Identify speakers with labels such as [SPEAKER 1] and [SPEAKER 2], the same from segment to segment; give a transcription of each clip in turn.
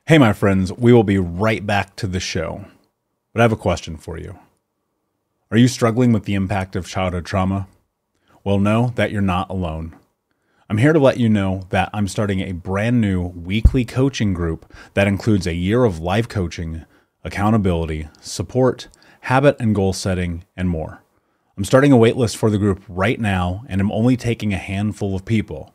[SPEAKER 1] Hey, my friends, we will be right back to the show. But I have a question for you. Are you struggling with the impact of childhood trauma? Well, know that you're not alone. I'm here to let you know that I'm starting a brand new weekly coaching group that includes a year of live coaching, accountability, support, habit and goal setting, and more. I'm starting a waitlist for the group right now, and I'm only taking a handful of people.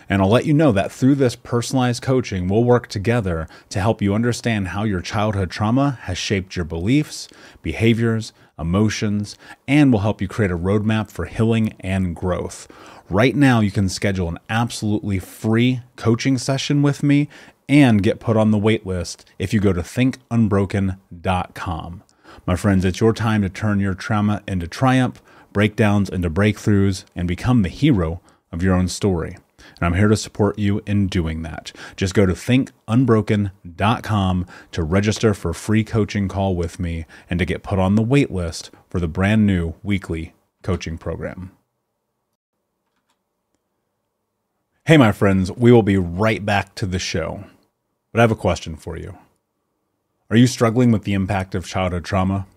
[SPEAKER 1] And I'll let you know that through this personalized coaching, we'll work together to help you understand how your childhood trauma has shaped your beliefs, behaviors, emotions, and will help you create a roadmap for healing and growth. Right now, you can schedule an absolutely free coaching session with me and get put on the wait list if you go to thinkunbroken.com. My friends, it's your time to turn your trauma into triumph, breakdowns into breakthroughs, and become the hero of your own story. And I'm here to support you in doing that. Just go to thinkunbroken.com to register for a free coaching call with me and to get put on the wait list for the brand new weekly coaching program. Hey, my friends, we will be right back to the show. But I have a question for you. Are you struggling with the impact of childhood trauma?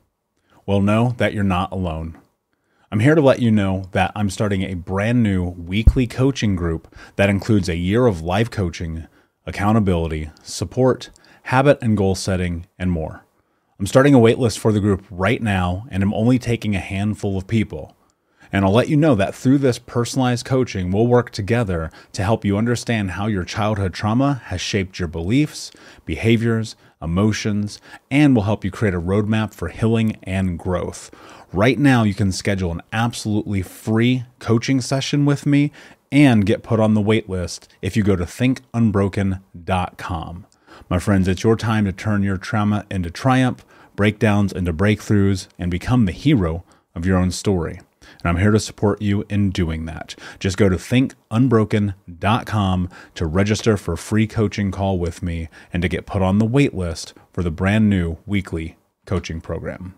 [SPEAKER 1] Well, know that you're not alone. I'm here to let you know that I'm starting a brand new weekly coaching group that includes a year of live coaching, accountability, support, habit and goal setting, and more. I'm starting a waitlist for the group right now, and I'm only taking a handful of people. And I'll let you know that through this personalized coaching, we'll work together to help you understand how your childhood trauma has shaped your beliefs, behaviors, emotions, and will help you create a roadmap for healing and growth. Right now, you can schedule an absolutely free coaching session with me and get put on the wait list if you go to thinkunbroken.com. My friends, it's your time to turn your trauma into triumph, breakdowns into breakthroughs, and become the hero of your own story. And I'm here to support you in doing that. Just go to thinkunbroken.com to register for a free coaching call with me and to get put on the wait list for the brand new weekly coaching program.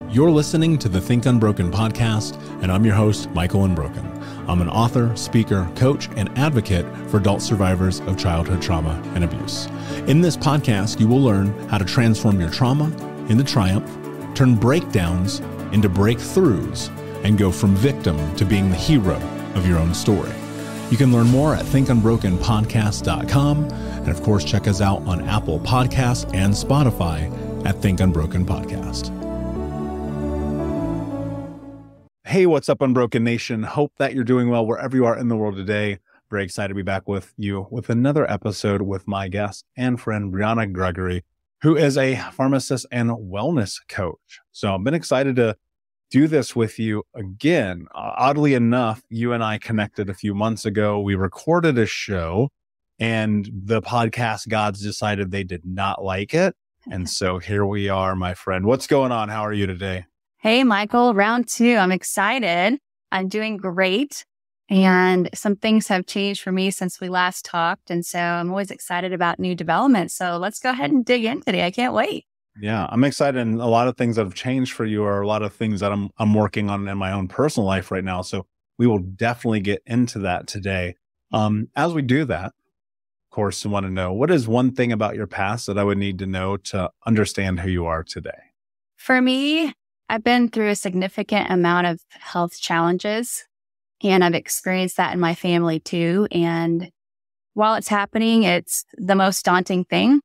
[SPEAKER 1] You're listening to the Think Unbroken podcast, and I'm your host, Michael Unbroken. I'm an author, speaker, coach, and advocate for adult survivors of childhood trauma and abuse. In this podcast, you will learn how to transform your trauma into triumph, turn breakdowns into breakthroughs, and go from victim to being the hero of your own story. You can learn more at thinkunbrokenpodcast.com, and of course, check us out on Apple Podcasts and Spotify at Think Unbroken Podcast. Hey, what's up, Unbroken Nation? Hope that you're doing well wherever you are in the world today. Very excited to be back with you with another episode with my guest and friend, Bryana Gregory, who is a pharmacist and wellness coach. So I've been excited to do this with you again. Oddly enough, you and I connected a few months ago. We recorded a show and the podcast gods decided they did not like it. And so here we are, my friend. What's going on? How are you today?
[SPEAKER 2] Hey, Michael, round two. I'm excited. I'm doing great. And some things have changed for me since we last talked. And so I'm always excited about new developments. So let's go ahead and dig in today. I can't wait.
[SPEAKER 1] Yeah, I'm excited. And a lot of things that have changed for you are a lot of things that I'm working on in my own personal life right now. So we will definitely get into that today. As we do that, of course, I want to know, what is one thing about your past that I would need to know to understand who you are today?
[SPEAKER 2] For me, I've been through a significant amount of health challenges, and I've experienced that in my family too. And while it's happening, it's the most daunting thing.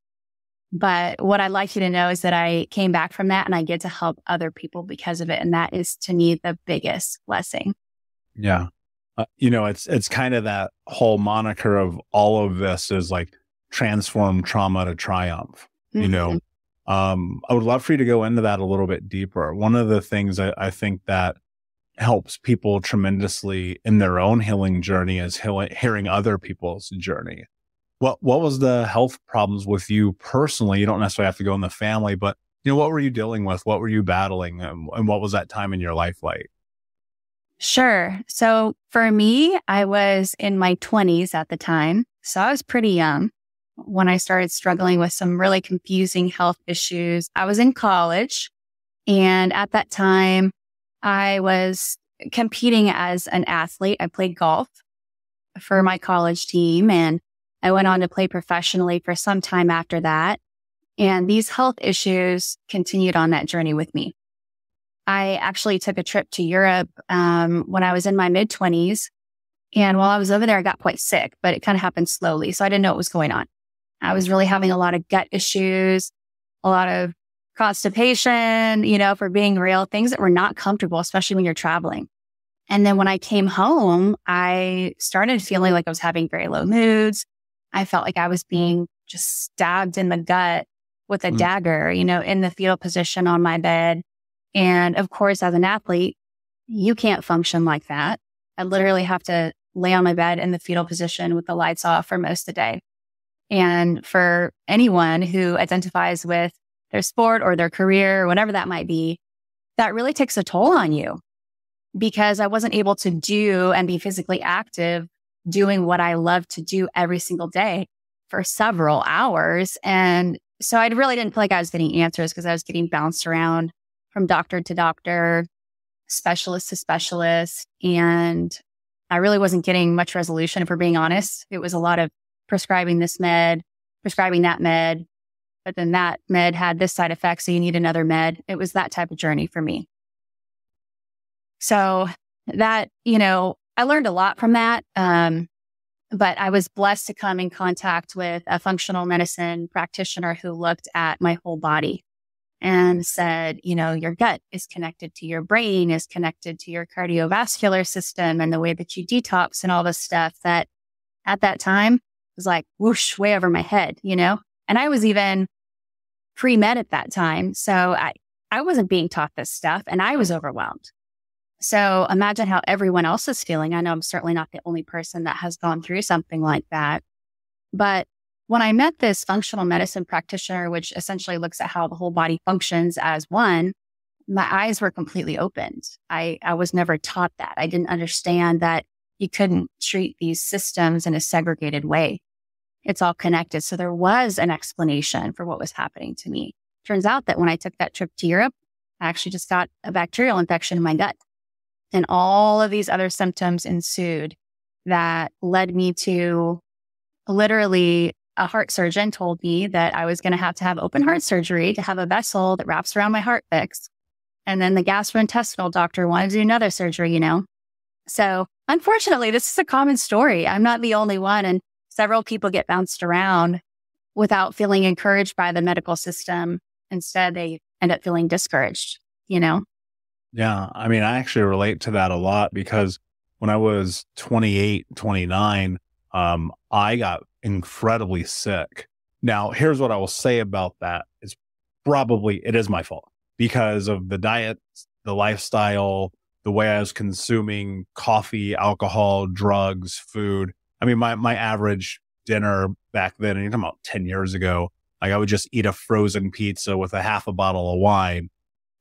[SPEAKER 2] But what I'd like you to know is that I came back from that and I get to help other people because of it. And that is, to me, the biggest blessing.
[SPEAKER 1] Yeah. It's kind of that whole moniker of all of this is like transform trauma to triumph.
[SPEAKER 2] Mm-hmm.
[SPEAKER 1] I would love for you to go into that a little bit deeper. One of the things I think that helps people tremendously in their own healing journey is hearing other people's journey. What was the health problems with you personally? You don't necessarily have to go in the family, but what were you dealing with? What were you battling? And what was that time in your life like?
[SPEAKER 2] Sure. So for me, I was in my 20s at the time. So I was pretty young when I started struggling with some really confusing health issues. I was in college, and at that time, I was competing as an athlete. I played golf for my college team, and I went on to play professionally for some time after that. And these health issues continued on that journey with me. I actually took a trip to Europe when I was in my mid-20s. And while I was over there, I got quite sick, but it kind of happened slowly. So I didn't know what was going on. I was really having a lot of gut issues, a lot of constipation, for being real, things that were not comfortable, especially when you're traveling. And then when I came home, I started feeling like I was having very low moods. I felt like I was being just stabbed in the gut with a dagger, in the fetal position on my bed. And of course, as an athlete, you can't function like that. I literally have to lay on my bed in the fetal position with the lights off for most of the day. And for anyone who identifies with their sport or their career, or whatever that might be, that really takes a toll on you, because I wasn't able to do and be physically active doing what I love to do every single day for several hours. And so I really didn't feel like I was getting answers, because I was getting bounced around from doctor to doctor, specialist to specialist. And I really wasn't getting much resolution, if we're being honest. It was a lot of prescribing this med, prescribing that med, but then that med had this side effect, so you need another med. It was that type of journey for me. So that, I learned a lot from that. But I was blessed to come in contact with a functional medicine practitioner who looked at my whole body and said, your gut is connected to your brain, is connected to your cardiovascular system, and the way that you detox and all this stuff that at that time was like whoosh, way over my head, And I was even pre-med at that time. So I wasn't being taught this stuff, and I was overwhelmed. So imagine how everyone else is feeling. I know I'm certainly not the only person that has gone through something like that. But when I met this functional medicine practitioner, which essentially looks at how the whole body functions as one, my eyes were completely opened. I was never taught that. I didn't understand that you couldn't treat these systems in a segregated way. It's all connected. So there was an explanation for what was happening to me. Turns out that when I took that trip to Europe, I actually just got a bacterial infection in my gut. And all of these other symptoms ensued that led me to literally a heart surgeon told me that I was going to have open heart surgery to have a vessel that wraps around my heart fixed. And then the gastrointestinal doctor wanted to do another surgery, So unfortunately, this is a common story. I'm not the only one. And several people get bounced around without feeling encouraged by the medical system. Instead, they end up feeling discouraged,
[SPEAKER 1] Yeah. I mean, I actually relate to that a lot, because when I was 28, 29, I got incredibly sick. Now, here's what I will say about that. It is my fault, because of the diet, the lifestyle, the way I was consuming coffee, alcohol, drugs, food. I mean, my average dinner back then, and you're talking about 10 years ago, like I would just eat a frozen pizza with a half a bottle of wine.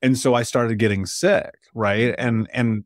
[SPEAKER 1] And so I started getting sick, right? And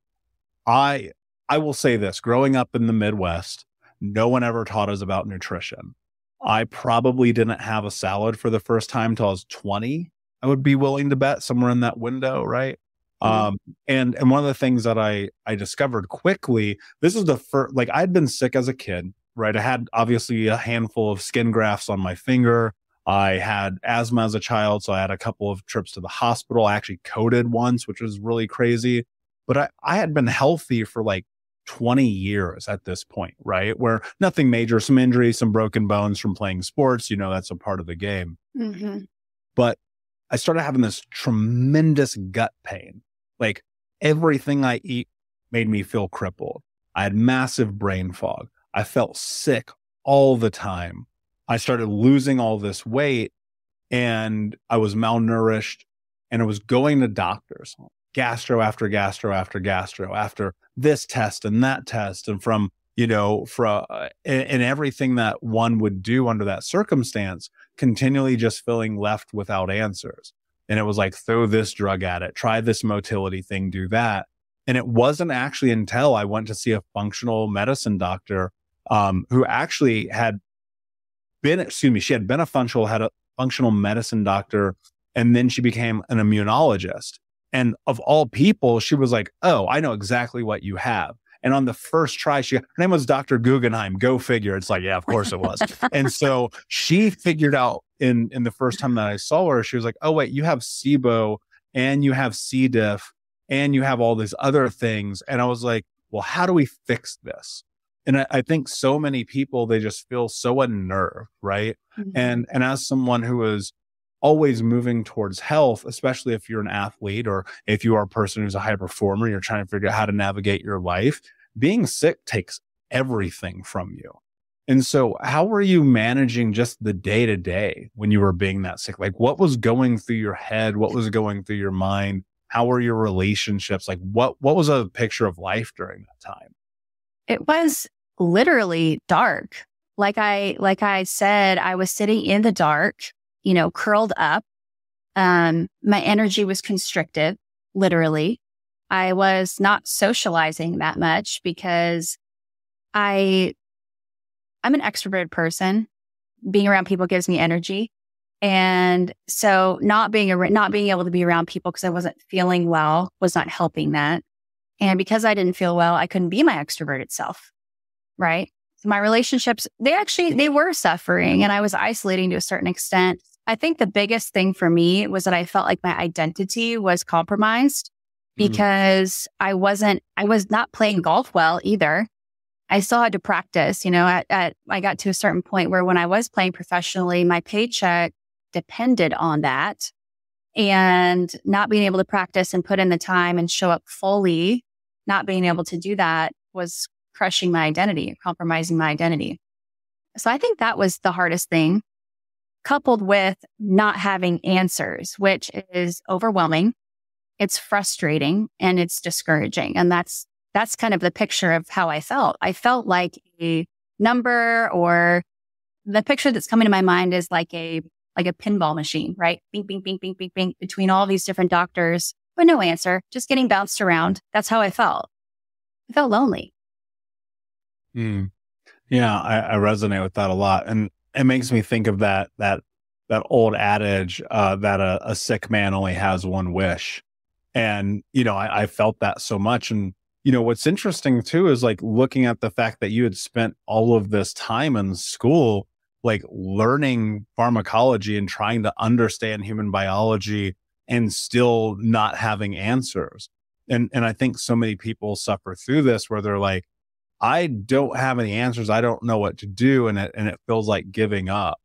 [SPEAKER 1] I will say this, growing up in the Midwest, no one ever taught us about nutrition. I probably didn't have a salad for the first time till I was 20. I would be willing to bet somewhere in that window, right? And one of the things that I discovered quickly, this is the first, like I'd been sick as a kid, right? I had obviously a handful of skin grafts on my finger. I had asthma as a child, so I had a couple of trips to the hospital. I actually coded once, which was really crazy. But I had been healthy for like 20 years at this point, right? Where nothing major, some injuries, some broken bones from playing sports, that's a part of the game.
[SPEAKER 2] Mm-hmm.
[SPEAKER 1] But I started having this tremendous gut pain. Like everything I eat made me feel crippled. I had massive brain fog. I felt sick all the time. I started losing all this weight, and I was malnourished, and I was going to doctors, gastro after gastro after gastro, after this test and that test. And and everything that one would do under that circumstance, continually just feeling left without answers. And it was like, throw this drug at it, try this motility thing, do that. And it wasn't actually until I went to see a functional medicine doctor, who actually had she had been a functional medicine doctor, and then she became an immunologist. And of all people, she was like, oh, I know exactly what you have. And on the first try, her name was Dr. Guggenheim. Go figure. It's like, yeah, of course it was. And so she figured out in the first time that I saw her, she was like, oh, wait, you have SIBO and you have C. diff and you have all these other things. And I was like, well, how do we fix this? And I think so many people, they just feel so unnerved, right? And as someone who is always moving towards health, especially if you're an athlete or if you are a person who's a high performer, you're trying to figure out how to navigate your life, being sick takes everything from you. And so how were you managing just the day to day when you were being that sick? Like, what was going through your head? What was going through your mind? How were your relationships? Like, what was a picture of life during that time?
[SPEAKER 2] It was literally dark. Like I said, I was sitting in the dark, curled up. My energy was constricted, literally. I was not socializing that much because I'm an extroverted person. Being around people gives me energy. And so not being able to be around people because I wasn't feeling well was not helping that. And because I didn't feel well, I couldn't be my extroverted self. Right. So my relationships, they were suffering and I was isolating to a certain extent. I think the biggest thing for me was that I felt like my identity was compromised because I was not playing golf well either. I still had to practice, I got to a certain point where when I was playing professionally, my paycheck depended on that, and not being able to practice and put in the time and show up fully, not being able to do that was crushing my identity, compromising my identity. So I think that was the hardest thing, coupled with not having answers, which is overwhelming. It's frustrating and it's discouraging. And that's kind of the picture of how I felt. I felt like a number, or the picture that's coming to my mind is like a pinball machine, right? Bing, bing, bing, bing, bing, bing, between all these different doctors, but no answer, just getting bounced around. That's how I felt. I felt lonely.
[SPEAKER 1] Yeah, I resonate with that a lot. And it makes me think of that old adage that a sick man only has one wish. And, I felt that so much. And, what's interesting too is like looking at the fact that you had spent all of this time in school, like learning pharmacology and trying to understand human biology and still not having answers. And I think so many people suffer through this where they're like, I don't have any answers. I don't know what to do. And it feels like giving up.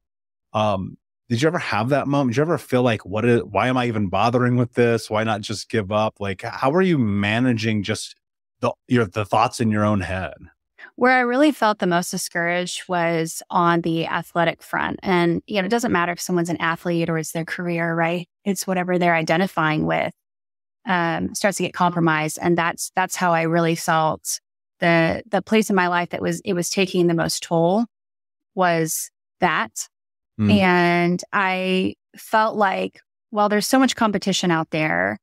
[SPEAKER 1] Did you ever have that moment? Did you ever feel like, why am I even bothering with this? Why not just give up? Like, how are you managing just the thoughts in your own head?
[SPEAKER 2] Where I really felt the most discouraged was on the athletic front. And, it doesn't matter if someone's an athlete or it's their career, right? It's whatever they're identifying with, starts to get compromised. And that's how I really felt the place in my life that it was taking the most toll was that. And I felt like, well, there's so much competition out there,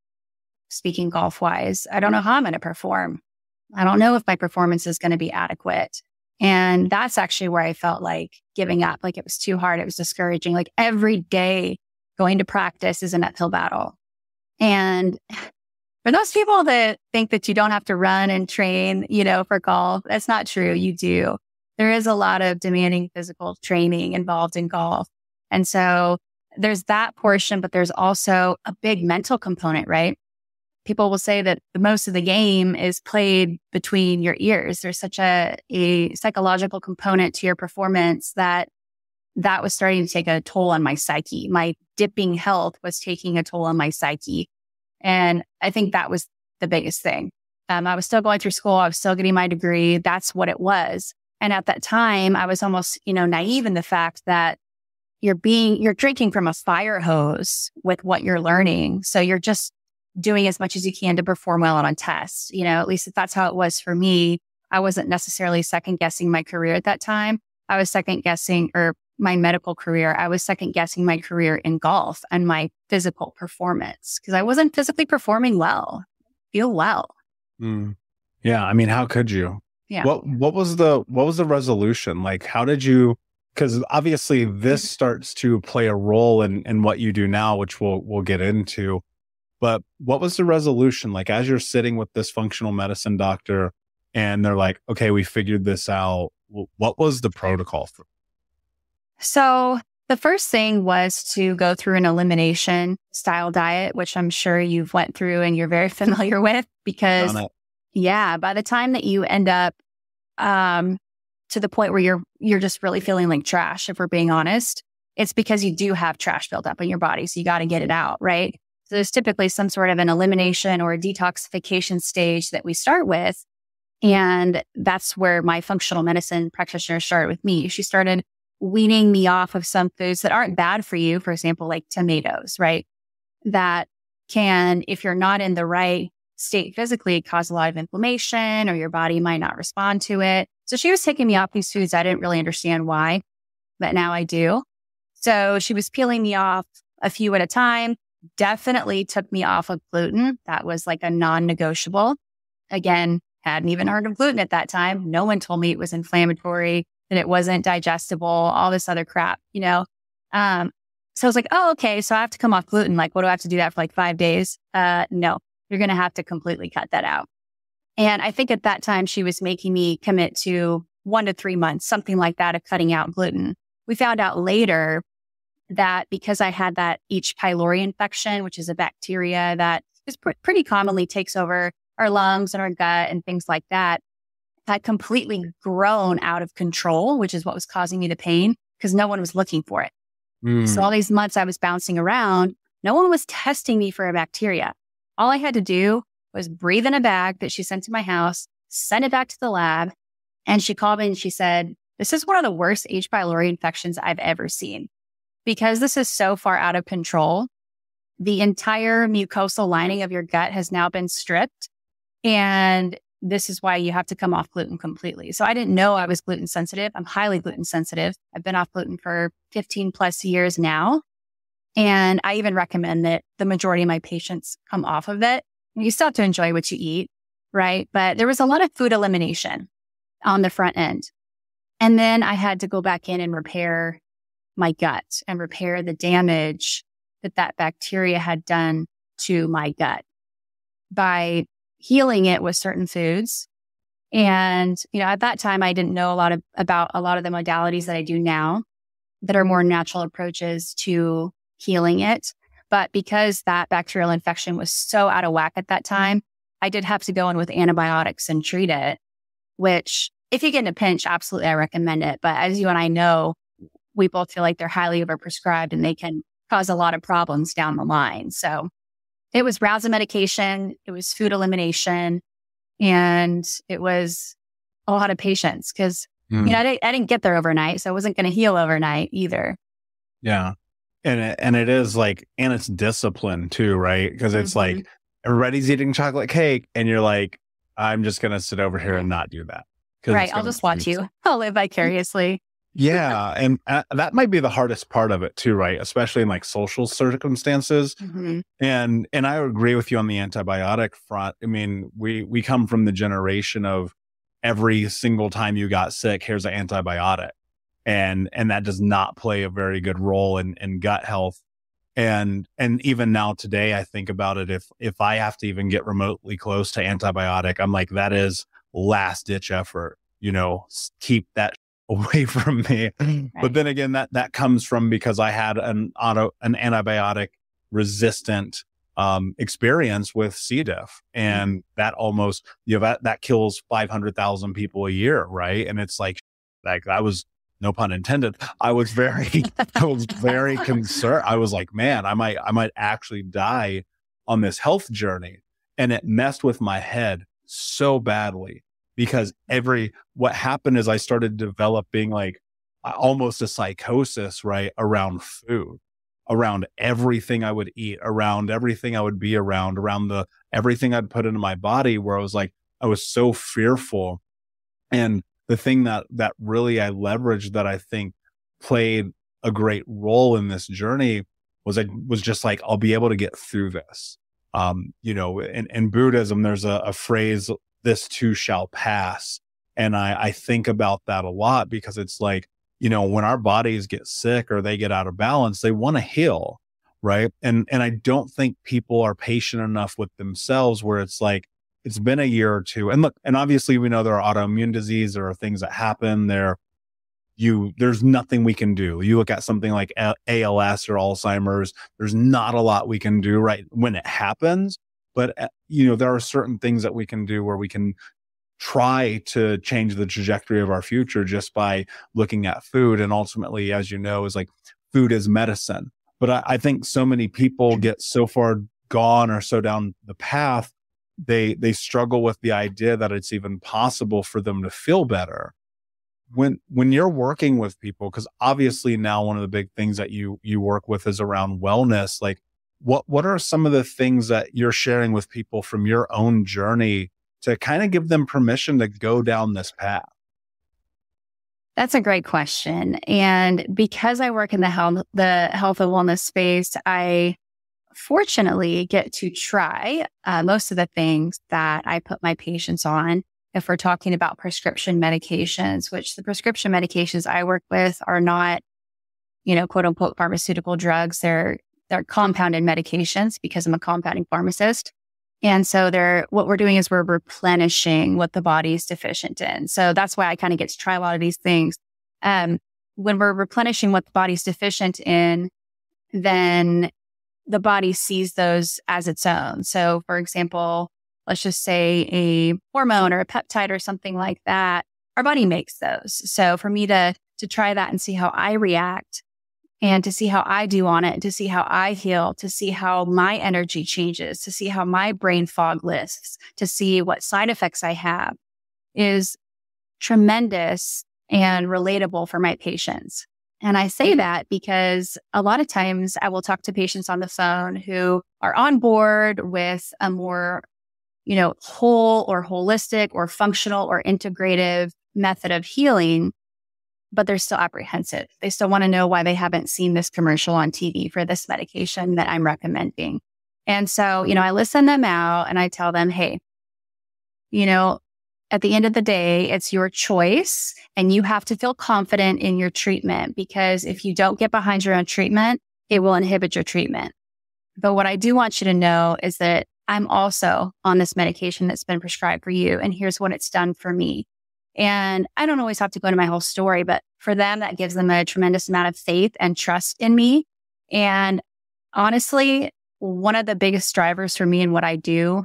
[SPEAKER 2] speaking golf wise, I don't know how I'm going to perform. I don't know if my performance is going to be adequate. And that's actually where I felt like giving up. Like it was too hard. It was discouraging. Like every day going to practice is an uphill battle. And for those people that think that you don't have to run and train, for golf, that's not true. You do. There is a lot of demanding physical training involved in golf. And so there's that portion, but there's also a big mental component, right? People will say that the most of the game is played between your ears. There's such a psychological component to your performance that was starting to take a toll on my psyche. My dipping health was taking a toll on my psyche. And I think that was the biggest thing. I was still going through school. I was still getting my degree. That's what it was. And at that time, I was almost, naive in the fact that you're drinking from a fire hose with what you're learning. So you're just doing as much as you can to perform well on tests. At least if that's how it was for me. I wasn't necessarily second guessing my career at that time. I was second guessing, or my medical career. I was second guessing my career in golf and my physical performance because I wasn't physically performing well, feel well.
[SPEAKER 1] Yeah. I mean, how could you?
[SPEAKER 2] Yeah.
[SPEAKER 1] What was the resolution? Like, how did you, because obviously this starts to play a role in what you do now, which we'll get into. But what was the resolution? Like, as you're sitting with this functional medicine doctor and they're like, okay, we figured this out. What was the protocol for?
[SPEAKER 2] So the first thing was to go through an elimination style diet, which I'm sure you've went through and you're very familiar with, because by the time that you end up to the point where you're just really feeling like trash, if we're being honest, it's because you do have trash built up in your body. So you got to get it out, right? So there's typically some sort of an elimination or a detoxification stage that we start with. And that's where my functional medicine practitioner started with me. She started weaning me off of some foods that aren't bad for you. For example, like tomatoes, right? That can, if you're not in the right state physically, cause a lot of inflammation, or your body might not respond to it. So she was taking me off these foods. I didn't really understand why, but now I do. So she was peeling me off a few at a time, definitely took me off of gluten. That was like a non-negotiable. Again, hadn't even heard of gluten at that time. No one told me it was inflammatory, that it wasn't digestible, all this other crap, you know? So I was like, oh, okay. So I have to come off gluten. Like, what do I have to do that for like 5 days? No, you're going to have to completely cut that out. And I think at that time she was making me commit to 1 to 3 months, something like that, of cutting out gluten. We found out later that because I had that H. pylori infection, which is a bacteria that is pretty commonly takes over our lungs and our gut and things like that, had completely grown out of control, which is what was causing me the pain, because no one was looking for it. So all these months I was bouncing around, no one was testing me for a bacteria. All I had to do was breathe in a bag that she sent to my house, send it back to the lab. And she called me and she said, this is one of the worst H. pylori infections I've ever seen. Because this is so far out of control, the entire mucosal lining of your gut has now been stripped. And this is why you have to come off gluten completely. So I didn't know I was gluten sensitive. I'm highly gluten sensitive. I've been off gluten for 15 plus years now. And I even recommend that the majority of my patients come off of it. You still have to enjoy what you eat, right? But there was a lot of food elimination on the front end. And then I had to go back in and repair my gut and repair the damage that bacteria had done to my gut by healing it with certain foods. And, you know, at that time, I didn't know about a lot of the modalities that I do now that are more natural approaches to healing it. But because that bacterial infection was so out of whack at that time, I did have to go in with antibiotics and treat it, which if you get in a pinch, absolutely, I recommend it. But as you and I know, we both feel like they're highly overprescribed and they can cause a lot of problems down the line. So it was rounds of medication, it was food elimination, and it was a lot of patience because you know, I didn't get there overnight, so I wasn't going to heal overnight either.
[SPEAKER 1] Yeah. And it is like, and it's discipline too, right? Because it's like everybody's eating chocolate cake and you're like, I'm just going to sit over here and not do that.
[SPEAKER 2] Right. I'll just watch you. I'll live vicariously.
[SPEAKER 1] Yeah. And that might be the hardest part of it too, right? Especially in like social circumstances. And I agree with you on the antibiotic front. I mean, we come from the generation of every single time you got sick, here's an antibiotic. And that does not play a very good role in gut health. And even now today, I think about it, if I have to even get remotely close to antibiotic, I'm like, that is last ditch effort, you know, keep that away from me. Right. But then again, that comes from because I had an antibiotic resistant experience with C. diff, and that almost, you know, that kills 500,000 people a year, right? And it's like I was, no pun intended, I was very concerned. I was like, man, I might actually die on this health journey. And it messed with my head so badly because what happened is I started developing like almost a psychosis, right? Around food, around everything I would eat, around everything I would be around everything I'd put into my body, where I was like, I was so fearful. And the thing that really I leveraged that I think played a great role in this journey was just like, I'll be able to get through this. You know, in Buddhism, there's a phrase, this too shall pass. And I think about that a lot because it's like, you know, when our bodies get sick or they get out of balance, they want to heal. Right. And I don't think people are patient enough with themselves where it's like, it's been a year or two. And look, and obviously we know there are autoimmune disease, there are things that happen there. There's nothing we can do. You look at something like ALS or Alzheimer's, there's not a lot we can do right when it happens. But, there are certain things that we can do where we can try to change the trajectory of our future just by looking at food. And ultimately, as you know, is like food is medicine. But I think so many people get so far gone or so down the path, they struggle with the idea that it's even possible for them to feel better. When you're working with people, because obviously now one of the big things that you work with is around wellness, like what are some of the things that you're sharing with people from your own journey to kind of give them permission to go down this path?
[SPEAKER 2] That's a great question. And because I work in the health and wellness space, I fortunately get to try most of the things that I put my patients on. If we're talking about prescription medications, which the prescription medications I work with are not, quote unquote, pharmaceutical drugs. They're compounded medications because I'm a compounding pharmacist. And so what we're doing is we're replenishing what the body's deficient in. So that's why I kind of get to try a lot of these things. When we're replenishing what the body's deficient in, then the body sees those as its own. So for example, let's just say a hormone or a peptide or something like that, our body makes those. So for me to try that and see how I react and to see how I do on it, to see how I heal, to see how my energy changes, to see how my brain fog lifts, to see what side effects I have is tremendous and relatable for my patients. And I say that because a lot of times I will talk to patients on the phone who are on board with a more, whole or holistic or functional or integrative method of healing, but they're still apprehensive. They still want to know why they haven't seen this commercial on TV for this medication that I'm recommending. And so, I listen them out and I tell them, hey, at the end of the day, it's your choice and you have to feel confident in your treatment, because if you don't get behind your own treatment, it will inhibit your treatment. But what I do want you to know is that I'm also on this medication that's been prescribed for you, and here's what it's done for me. And I don't always have to go into my whole story, but for them, that gives them a tremendous amount of faith and trust in me. And honestly, one of the biggest drivers for me in what I do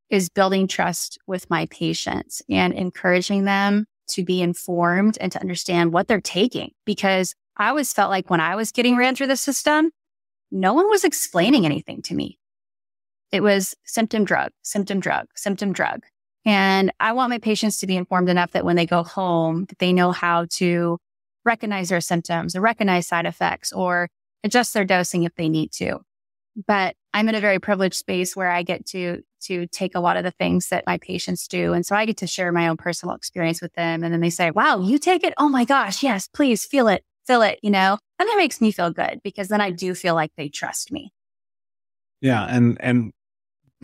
[SPEAKER 2] is building trust with my patients and encouraging them to be informed and to understand what they're taking. Because I always felt like when I was getting ran through the system, no one was explaining anything to me. It was symptom, drug, symptom, drug, symptom, drug. And I want my patients to be informed enough that when they go home, that they know how to recognize their symptoms or recognize side effects or adjust their dosing if they need to. But I'm in a very privileged space where I get to take a lot of the things that my patients do. And so I get to share my own personal experience with them. And then they say, wow, you take it? Oh my gosh, yes, please feel it, and that makes me feel good because then I do feel like they trust me.
[SPEAKER 1] Yeah. And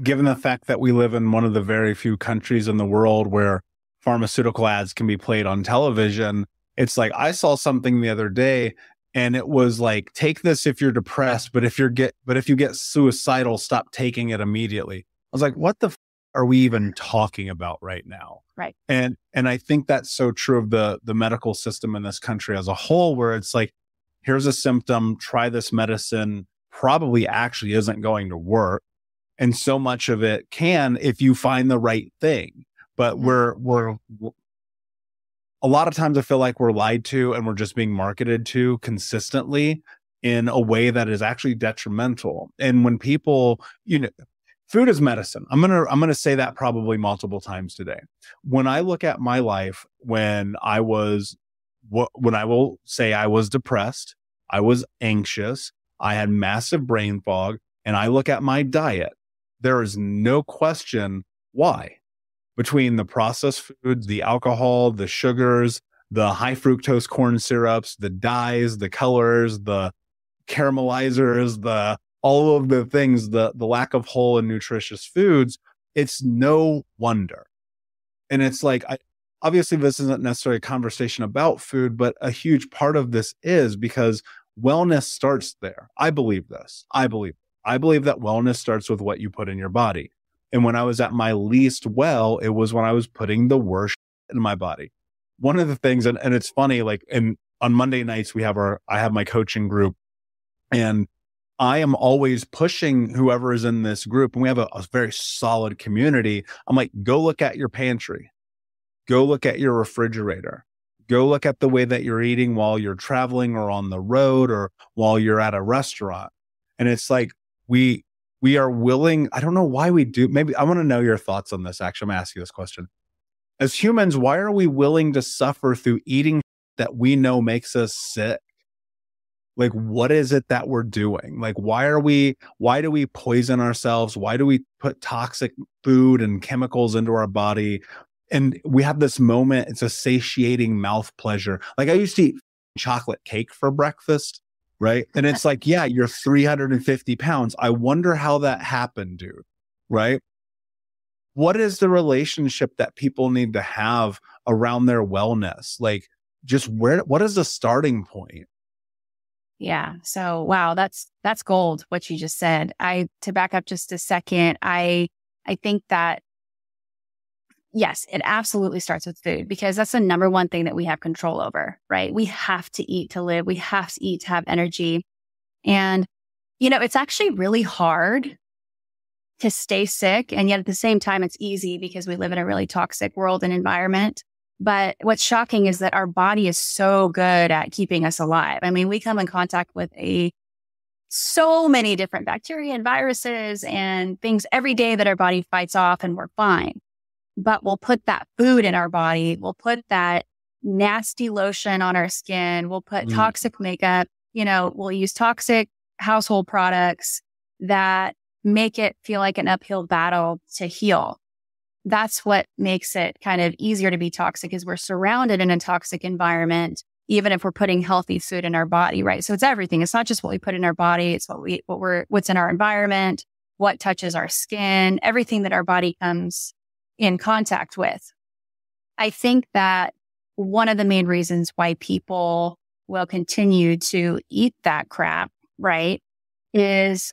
[SPEAKER 1] given the fact that we live in one of the very few countries in the world where pharmaceutical ads can be played on television, it's like I saw something the other day and it was like, take this if you're depressed, but if you get suicidal, stop taking it immediately. I was like, what the are we even talking about right now?
[SPEAKER 2] Right.
[SPEAKER 1] And I think that's so true of the medical system in this country as a whole, where it's like, here's a symptom, try this medicine, probably actually isn't going to work. And so much of it can if you find the right thing. But we're a lot of times I feel like we're lied to and we're just being marketed to consistently in a way that is actually detrimental. And when people, food is medicine. I'm going to say that probably multiple times today. When I look at my life, when I will say I was depressed, I was anxious, I had massive brain fog, and I look at my diet, there is no question why. Between the processed foods, the alcohol, the sugars, the high fructose corn syrups, the dyes, the colors, the caramelizers, all of the things, the lack of whole and nutritious foods, it's no wonder. And it's like, obviously this isn't necessarily a conversation about food, but a huge part of this is because wellness starts there. I believe this. I believe that wellness starts with what you put in your body. And when I was at my least well, it was when I was putting the worst in my body. One of the things, and it's funny, like, and on Monday nights, I have my coaching group, and I am always pushing whoever is in this group, and we have a very solid community. I'm like, go look at your pantry, go look at your refrigerator, go look at the way that you're eating while you're traveling or on the road or while you're at a restaurant. And it's like, we are willing. I don't know why we do. Maybe I want to know your thoughts on this. Actually, I'm going to ask you this question. As humans, why are we willing to suffer through eating that we know makes us sick? Like, what is it that we're doing? Like, why do we poison ourselves? Why do we put toxic food and chemicals into our body? And we have this moment, it's a satiating mouth pleasure. Like, I used to eat chocolate cake for breakfast, right? And it's like, yeah, you're 350 pounds. I wonder how that happened, dude, right? What is the relationship that people need to have around their wellness? Like, just what is the starting point?
[SPEAKER 2] Yeah. So, wow, that's gold, what you just said. To back up just a second, I think that, yes, it absolutely starts with food, because that's the number one thing that we have control over, right? We have to eat to live. We have to eat to have energy. And, it's actually really hard to stay sick. And yet at the same time, it's easy because we live in a really toxic world and environment. But what's shocking is that our body is so good at keeping us alive. I mean, we come in contact with so many different bacteria and viruses and things every day that our body fights off, and we're fine. But we'll put that food in our body. We'll put that nasty lotion on our skin. We'll put toxic makeup. We'll use toxic household products that make it feel like an uphill battle to heal. That's what makes it kind of easier to be toxic, is we're surrounded in a toxic environment, even if we're putting healthy food in our body, right? So it's everything. It's not just what we put in our body. It's what's in our environment, what touches our skin, everything that our body comes in contact with. I think that one of the main reasons why people will continue to eat that crap, right,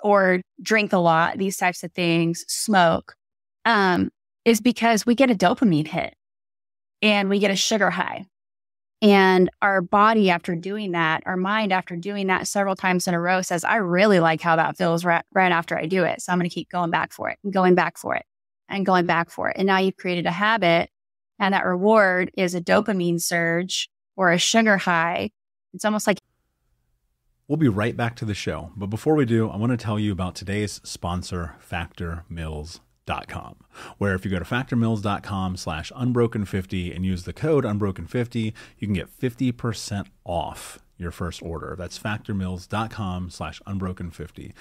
[SPEAKER 2] or drink a lot, these types of things, smoke, is because we get a dopamine hit and we get a sugar high. And our body, after doing that, our mind, after doing that several times in a row, says, I really like how that feels right after I do it. So I'm going to keep going back for it and going back for it and going back for it. And now you've created a habit, and that reward is a dopamine surge or a sugar high. It's almost like.
[SPEAKER 1] We'll be right back to the show. But before we do, I want to tell you about today's sponsor, FactorMills.com, where if you go to factormills.com/unbroken50 and use the code unbroken50, you can get 50% off your first order. That's factormills.com/unbroken50.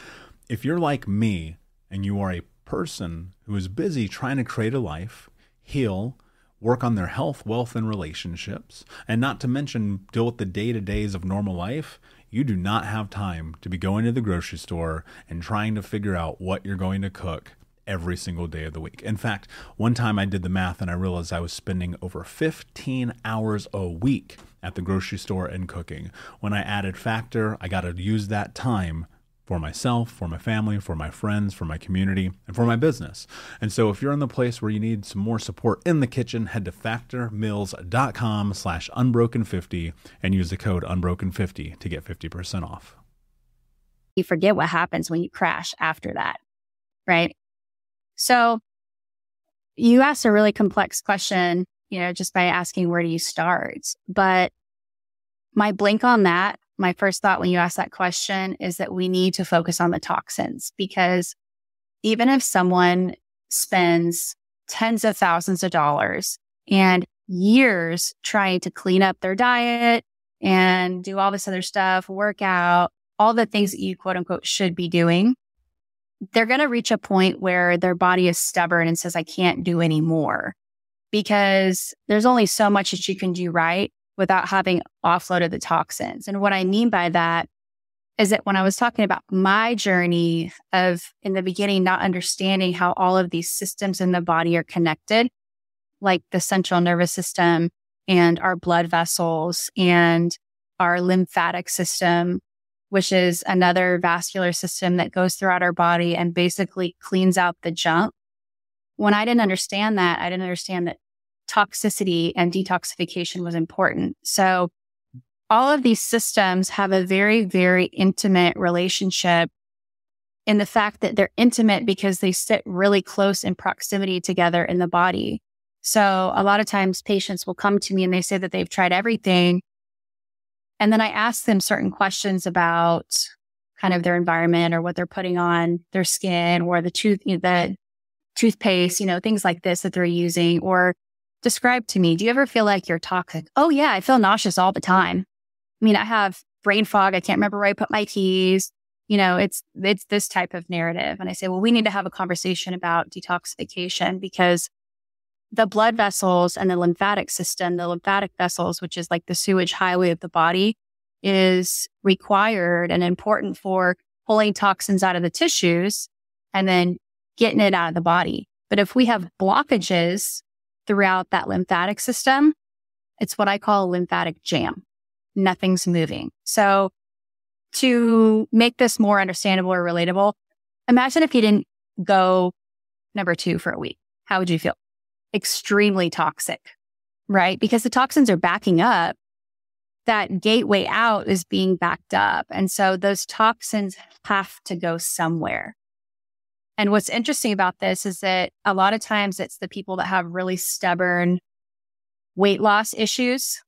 [SPEAKER 1] If you're like me and you are a person who is busy trying to create a life, heal, work on their health, wealth, and relationships, and not to mention deal with the day-to-days of normal life, you do not have time to be going to the grocery store and trying to figure out what you're going to cook every single day of the week. In fact, one time I did the math and I realized I was spending over 15 hours a week at the grocery store and cooking. When I added Factor, I got to use that time for myself, for my family, for my friends, for my community, and for my business. And so if you're in the place where you need some more support in the kitchen, head to factormills.com/unbroken50 and use the code unbroken50 to get 50% off.
[SPEAKER 2] You forget what happens when you crash after that, right? So you asked a really complex question, just by asking, where do you start? But my blink on that, my first thought when you ask that question is that we need to focus on the toxins, because even if someone spends tens of thousands of dollars and years trying to clean up their diet and do all this other stuff, work out, all the things that you quote unquote should be doing, they're going to reach a point where their body is stubborn and says, I can't do any more, because there's only so much that you can do right without having offloaded the toxins. And what I mean by that is that when I was talking about my journey of, in the beginning, not understanding how all of these systems in the body are connected, like the central nervous system and our blood vessels and our lymphatic system, which is another vascular system that goes throughout our body and basically cleans out the junk when I didn't understand that, I didn't understand that toxicity and detoxification was important. So all of these systems have a very, very intimate relationship in the fact that they're intimate because they sit really close in proximity together in the body. So a lot of times patients will come to me and they say that they've tried everything. And then I ask them certain questions about kind of their environment or what they're putting on their skin or the toothpaste, things like this that they're using, or describe to me, do you ever feel like you're toxic? Oh yeah, I feel nauseous all the time. I mean, I have brain fog. I can't remember where I put my keys. It's this type of narrative. And I say, well, we need to have a conversation about detoxification because the blood vessels and the lymphatic system, the lymphatic vessels, which is like the sewage highway of the body, is required and important for pulling toxins out of the tissues and then getting it out of the body. But if we have blockages throughout that lymphatic system, it's what I call a lymphatic jam. Nothing's moving. So to make this more understandable or relatable, imagine if you didn't go number 2 for a week. How would you feel? Extremely toxic, right? Because the toxins are backing up. That gateway out is being backed up. And so those toxins have to go somewhere. And what's interesting about this is that a lot of times it's the people that have really stubborn weight loss issues,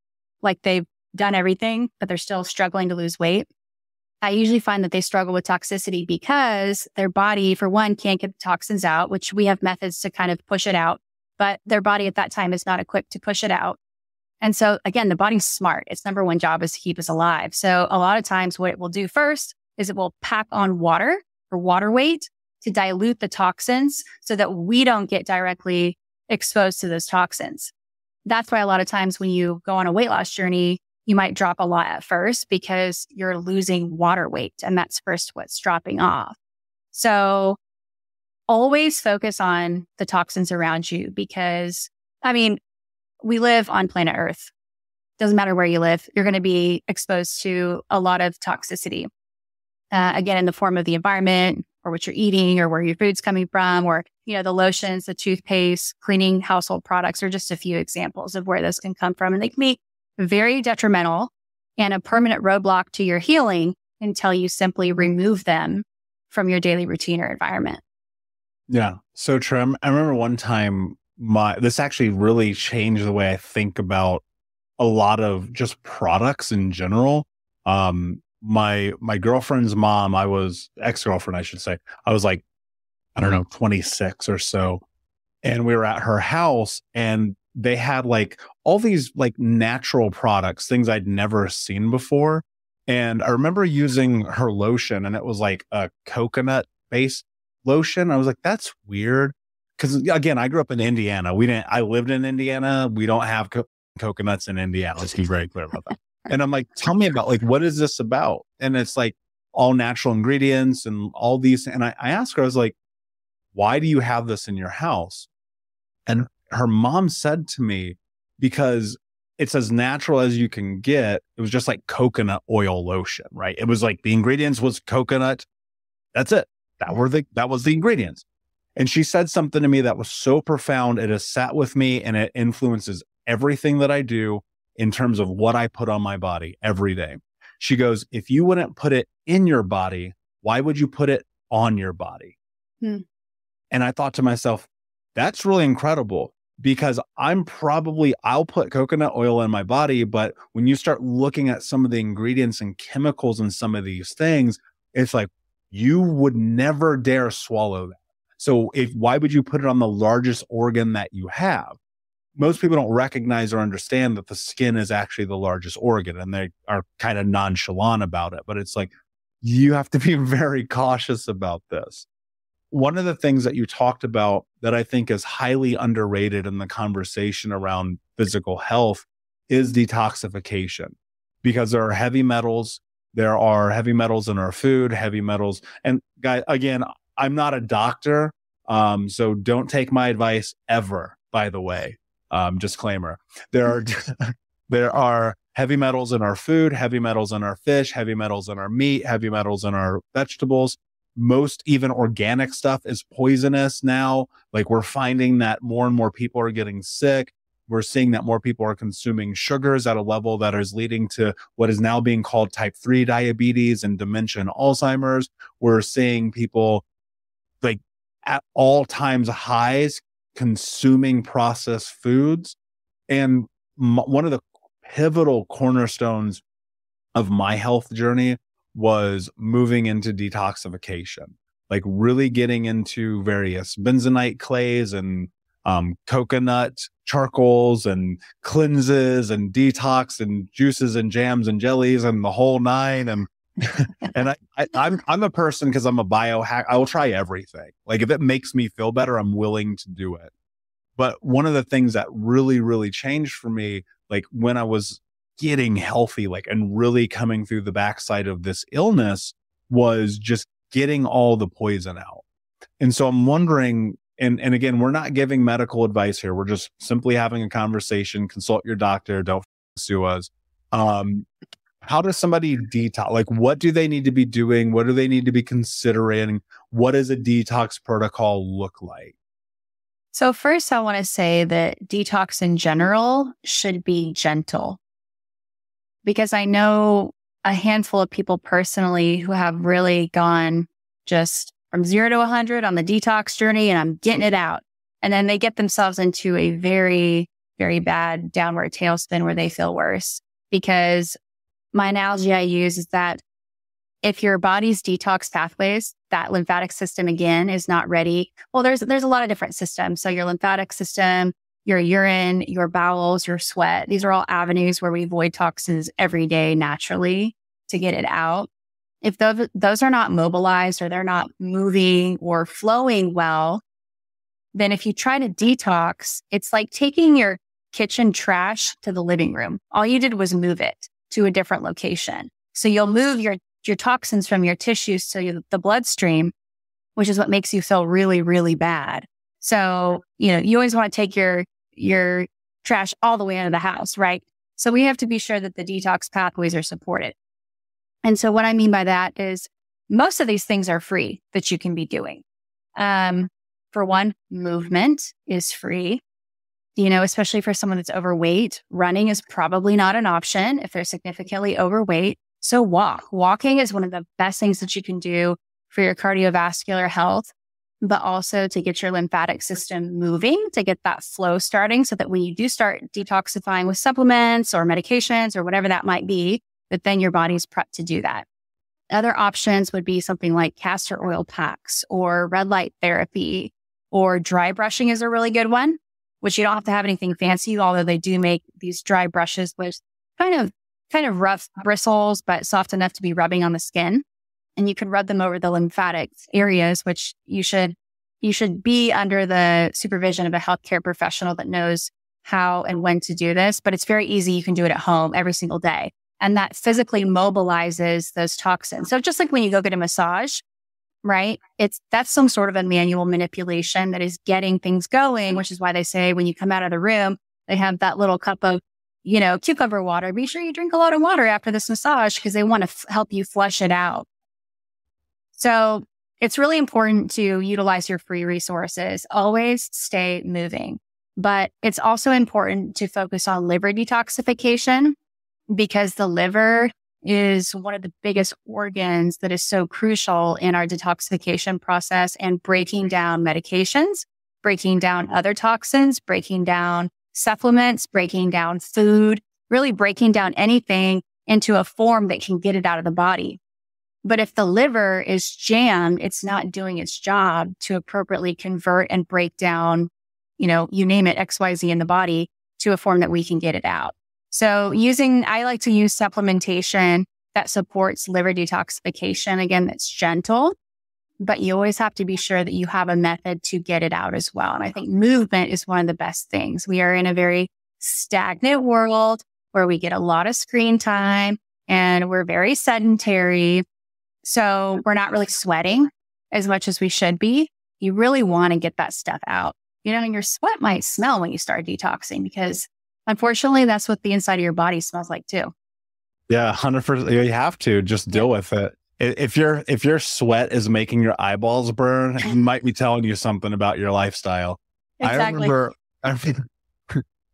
[SPEAKER 2] like they've done everything, but they're still struggling to lose weight. I usually find that they struggle with toxicity because their body, for one, can't get the toxins out, which we have methods to kind of push it out, but their body at that time is not equipped to push it out. And so again, the body's smart. Its number one job is to keep us alive. So a lot of times what it will do first is it will pack on water or water weight to dilute the toxins so that we don't get directly exposed to those toxins. That's why a lot of times when you go on a weight loss journey, you might drop a lot at first because you're losing water weight, and that's first what's dropping off. So always focus on the toxins around you because, we live on planet Earth. Doesn't matter where you live, you're going to be exposed to a lot of toxicity. Again, in the form of the environment or what you're eating or where your food's coming from or, the lotions, the toothpaste, cleaning household products are just a few examples of where this can come from. And they can be very detrimental and a permanent roadblock to your healing until you simply remove them from your daily routine or environment.
[SPEAKER 1] Yeah. So true. I remember one time this actually really changed the way I think about a lot of just products in general. My girlfriend's mom, ex-girlfriend, I should say. I was like, 26 or so. And we were at her house and they had like all these like natural products, things I'd never seen before. And I remember using her lotion and it was like a coconut based lotion. I was like, that's weird. Cause again, I grew up in Indiana. I lived in Indiana. We don't have coconuts in Indiana. Let's be very clear about that. And I'm like, tell me about like, what is this about? And it's like all natural ingredients and all these. And I asked her, I was like, why do you have this in your house? And her mom said to me, because it's as natural as you can get. It was just like coconut oil lotion, right? It was like the ingredients was coconut. That's it. That was the ingredients. And she said something to me that was so profound. It has sat with me and it influences everything that I do in terms of what I put on my body every day. She goes, if you wouldn't put it in your body, why would you put it on your body? And I thought to myself, that's really incredible because I'll put coconut oil in my body. But when you start looking at some of the ingredients and chemicals in some of these things, it's like, you would never dare swallow that. So why would you put it on the largest organ that you have? Most people don't recognize or understand that the skin is actually the largest organ and they are kind of nonchalant about it. But it's like, you have to be very cautious about this. One of the things that you talked about that I think is highly underrated in the conversation around physical health is detoxification, because there are heavy metals. There are heavy metals in our food, heavy metals. And guys, again, I'm not a doctor, so don't take my advice ever, by the way. Disclaimer. There are heavy metals in our food, heavy metals in our fish, heavy metals in our meat, heavy metals in our vegetables. most even organic stuff is poisonous now. Like we're finding that more and more people are getting sick. We're seeing that more people are consuming sugars at a level that is leading to what is now being called type 3 diabetes and dementia and Alzheimer's. We're seeing people like at all times highs consuming processed foods. And one of the pivotal cornerstones of my health journey was moving into detoxification, like really getting into various bentonite clays and coconut charcoals and cleanses and detox and juices and jams and jellies and the whole nine. And and I'm a person, because I'm a biohack, I will try everything. Like if it makes me feel better, I'm willing to do it. But one of the things that really, really changed for me, like when I was getting healthy, like, and really coming through the backside of this illness, was just getting all the poison out. And so I'm wondering, and again, we're not giving medical advice here. We're just simply having a conversation. Consult your doctor. Don't sue us. How does somebody detox? Like, what do they need to be doing? What do they need to be considering? What does a detox protocol look like?
[SPEAKER 2] So first, I want to say that detox in general should be gentle, because I know a handful of people personally who have really gone just from 0 to 100 on the detox journey, and I'm getting it out. And then they get themselves into a very, very bad downward tailspin where they feel worse. Because my analogy I use is that if your body's detox pathways, that lymphatic system again is not ready. Well, there's a lot of different systems. So your lymphatic system, your urine, your bowels, your sweat, these are all avenues where we void toxins every day naturally to get it out. If those are not mobilized, or they're not moving or flowing well, then if you try to detox, it's like taking your kitchen trash to the living room. All you did was move it to a different location. So you'll move your toxins from your tissues to the bloodstream, which is what makes you feel really, really bad. So, you always want to take your trash all the way out of the house, right? So we have to be sure that the detox pathways are supported. And so what I mean by that is most of these things are free that you can be doing. For one, movement is free. Especially for someone that's overweight, running is probably not an option if they're significantly overweight. So walking is one of the best things that you can do for your cardiovascular health, but also to get your lymphatic system moving, to get that flow starting, so that when you do start detoxifying with supplements or medications or whatever that might be, that then your body's prepped to do that. Other options would be something like castor oil packs or red light therapy, or dry brushing is a really good one, which you don't have to have anything fancy, although they do make these dry brushes with kind of rough bristles, but soft enough to be rubbing on the skin. And you can rub them over the lymphatic areas, which you should be under the supervision of a healthcare professional that knows how and when to do this. But it's very easy. You can do it at home every single day. And that physically mobilizes those toxins. So just like when you go get a massage, right? That's some sort of a manual manipulation that is getting things going, which is why they say when you come out of the room, they have that little cup of, cucumber water. Be sure you drink a lot of water after this massage, because they want to help you flush it out. So it's really important to utilize your free resources. Always stay moving. But it's also important to focus on liver detoxification, because the liver is one of the biggest organs that is so crucial in our detoxification process and breaking down medications, breaking down other toxins, breaking down supplements, breaking down food, really breaking down anything into a form that can get it out of the body. But if the liver is jammed, it's not doing its job to appropriately convert and break down, you name it, XYZ in the body, to a form that we can get it out. So I like to use supplementation that supports liver detoxification. Again, that's gentle, but you always have to be sure that you have a method to get it out as well. And I think movement is one of the best things. We are in a very stagnant world where we get a lot of screen time and we're very sedentary. So we're not really sweating as much as we should be. You really want to get that stuff out. And your sweat might smell when you start detoxing, because unfortunately, that's what the inside of your body smells like too.
[SPEAKER 1] Yeah, 100%. You have to just deal with it. If your sweat is making your eyeballs burn, it might be telling you something about your lifestyle.
[SPEAKER 2] Exactly.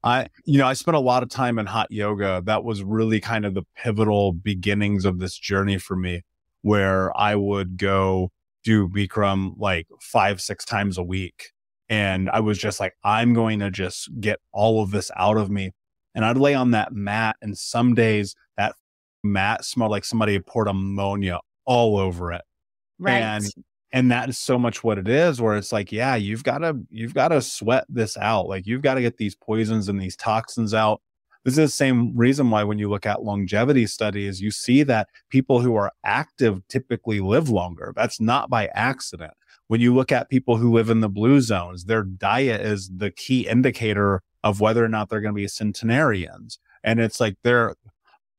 [SPEAKER 1] I spent a lot of time in hot yoga. That was really kind of the pivotal beginnings of this journey for me, where I would go do Bikram like 5-6 times a week. And I was just like, I'm going to just get all of this out of me. And I'd lay on that mat, and some days that mat smelled like somebody had poured ammonia all over it.
[SPEAKER 2] Right.
[SPEAKER 1] And that is so much what it is, where it's like, yeah, you've got to sweat this out. Like, you've got to get these poisons and these toxins out. This is the same reason why when you look at longevity studies, you see that people who are active typically live longer. That's not by accident. When you look at people who live in the blue zones, their diet is the key indicator of whether or not they're going to be centenarians. And it's like I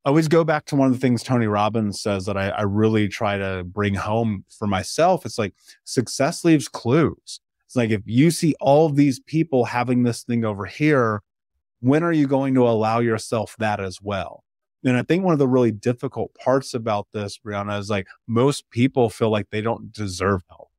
[SPEAKER 1] always go back to one of the things Tony Robbins says that I really try to bring home for myself. It's like, success leaves clues. It's like, if you see all of these people having this thing over here, when are you going to allow yourself that as well? And I think one of the really difficult parts about this, Bryana, is like, most people feel like they don't deserve help.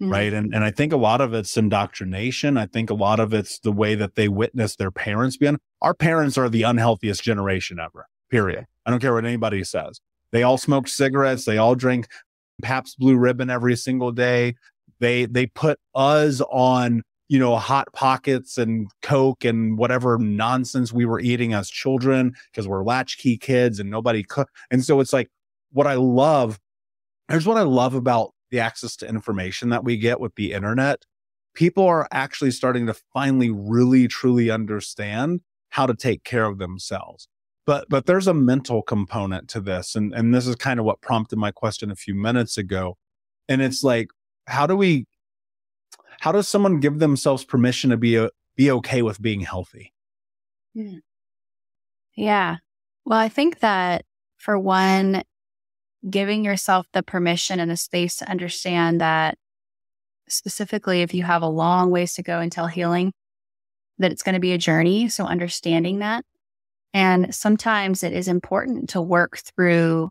[SPEAKER 1] Right. And I think a lot of it's indoctrination. I think a lot of it's the way that they witness their parents being. Our parents are the unhealthiest generation ever, period. I don't care what anybody says. They all smoked cigarettes. They all drank Pabst Blue Ribbon every single day. They put us on, Hot Pockets and Coke and whatever nonsense we were eating as children, because we're latchkey kids and nobody cooked. And so it's like, here's what I love about the access to information that we get with the internet. People are actually starting to finally really, truly understand how to take care of themselves. But there's a mental component to this. And this is kind of what prompted my question a few minutes ago. And it's like, how does someone give themselves permission to be okay with being healthy?
[SPEAKER 2] Yeah. Well, I think that, for one, giving yourself the permission and the space to understand that, specifically if you have a long ways to go until healing, that it's going to be a journey. So understanding that. And sometimes it is important to work through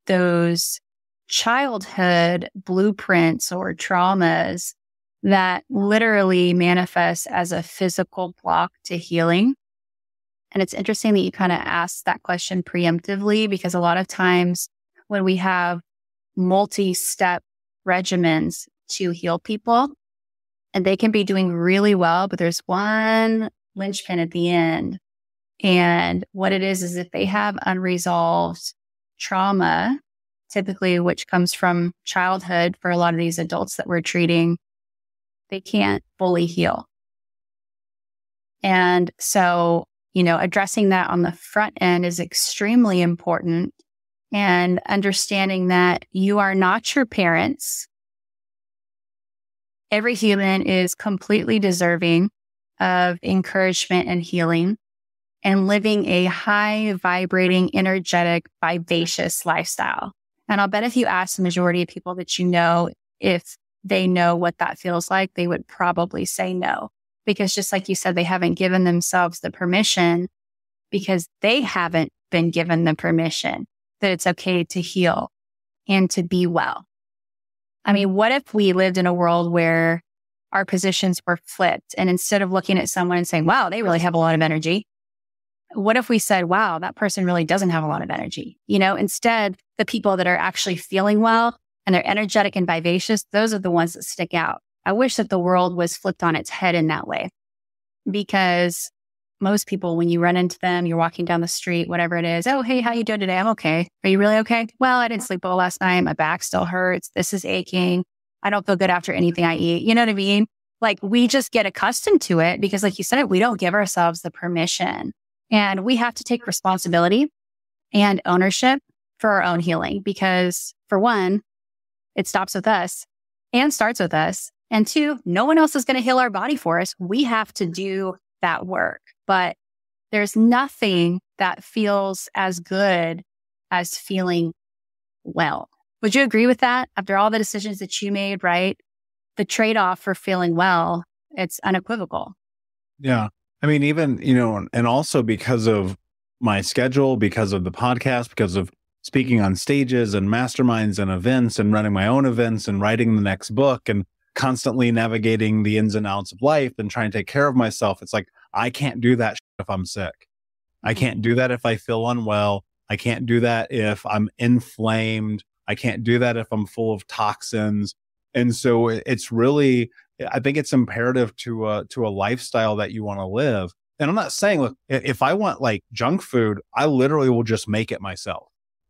[SPEAKER 2] those childhood blueprints or traumas that literally manifest as a physical block to healing. And it's interesting that you kind of asked that question preemptively, because a lot of times when we have multi-step regimens to heal people, and they can be doing really well, but there's one linchpin at the end. And what it is if they have unresolved trauma, typically, which comes from childhood for a lot of these adults that we're treating, they can't fully heal. And so, addressing that on the front end is extremely important. And understanding that you are not your parents. Every human is completely deserving of encouragement and healing, and living a high vibrating, energetic, vivacious lifestyle. And I'll bet if you ask the majority of people that if they know what that feels like, they would probably say no. Because just like you said, they haven't given themselves the permission, because they haven't been given the permission that it's okay to heal and to be well. I mean, what if we lived in a world where our positions were flipped, and instead of looking at someone and saying, wow, they really have a lot of energy, what if we said, wow, that person really doesn't have a lot of energy? Instead, the people that are actually feeling well and they're energetic and vivacious, those are the ones that stick out. I wish that the world was flipped on its head in that way, because most people, when you run into them, you're walking down the street, whatever it is. Oh, hey, how you doing today? I'm okay. Are you really okay? Well, I didn't sleep well last night. My back still hurts. This is aching. I don't feel good after anything I eat. You know what I mean? Like, we just get accustomed to it because, like you said, we don't give ourselves the permission. And we have to take responsibility and ownership for our own healing, because, for one, it stops with us and starts with us. And two, no one else is going to heal our body for us. We have to do that work. But there's nothing that feels as good as feeling well. Would you agree with that? After all the decisions that you made, right? The trade-off for feeling well, it's unequivocal.
[SPEAKER 1] Yeah. I mean, even, and also because of my schedule, because of the podcast, because of speaking on stages and masterminds and events and running my own events and writing the next book and constantly navigating the ins and outs of life and trying to take care of myself. It's like, I can't do that if I'm sick. I can't do that if I feel unwell. I can't do that if I'm inflamed. I can't do that if I'm full of toxins. And so it's really, I think it's imperative to a lifestyle that you want to live. And I'm not saying, look, if I want like junk food, I literally will just make it myself.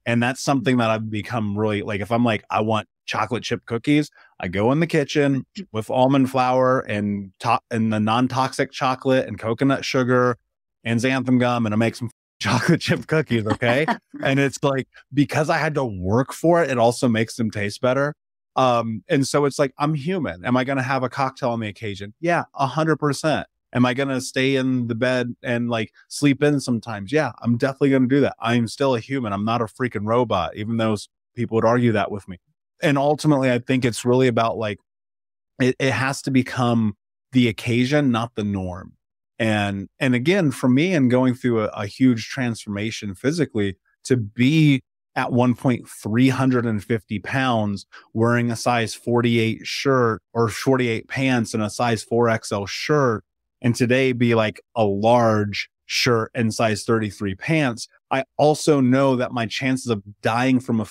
[SPEAKER 1] And that's something that I've become really like, if I'm like, I want chocolate chip cookies, I go in the kitchen with almond flour and the non-toxic chocolate and coconut sugar and xanthan gum, and I make some chocolate chip cookies. Okay. And it's like, because I had to work for it, it also makes them taste better. And so it's like, I'm human. Am I going to have a cocktail on the occasion? Yeah, 100%. Am I going to stay in the bed and like sleep in sometimes? Yeah, I'm definitely going to do that. I'm still a human. I'm not a freaking robot, even though people would argue that with me. And ultimately, I think it's really about like, it has to become the occasion, not the norm. And again, for me, and going through a huge transformation physically, to be at one point 350 pounds, wearing a size 48 shirt or 48 pants and a size 4XL shirt, and today be like a large shirt and size 33 pants, I also know that my chances of dying from a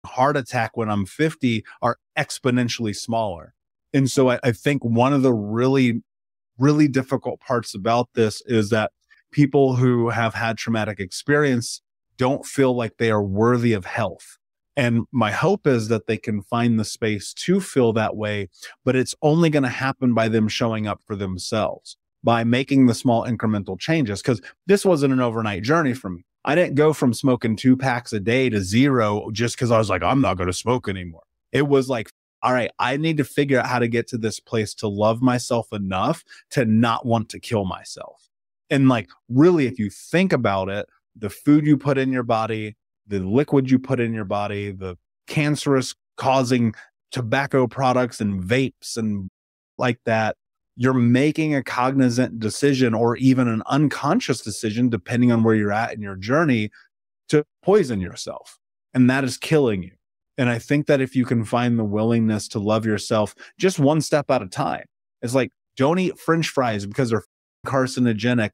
[SPEAKER 1] heart attack when I'm 50 are exponentially smaller. And so I think one of the really difficult parts about this is that people who have had traumatic experience don't feel like they are worthy of health. And my hope is that they can find the space to feel that way, but it's only going to happen by them showing up for themselves, by making the small incremental changes. Because this wasn't an overnight journey for me. I didn't go from smoking 2 packs a day to 0 just because I was like, I'm not going to smoke anymore. It was like, all right, I need to figure out how to get to this place to love myself enough to not want to kill myself. And like, really, if you think about it, the food you put in your body, the liquid you put in your body, the cancerous causing tobacco products and vapes and like that, you're making a cognizant decision or even an unconscious decision, depending on where you're at in your journey, to poison yourself. And that is killing you. And I think that if you can find the willingness to love yourself just one step at a time, it's like, don't eat French fries because they're carcinogenic,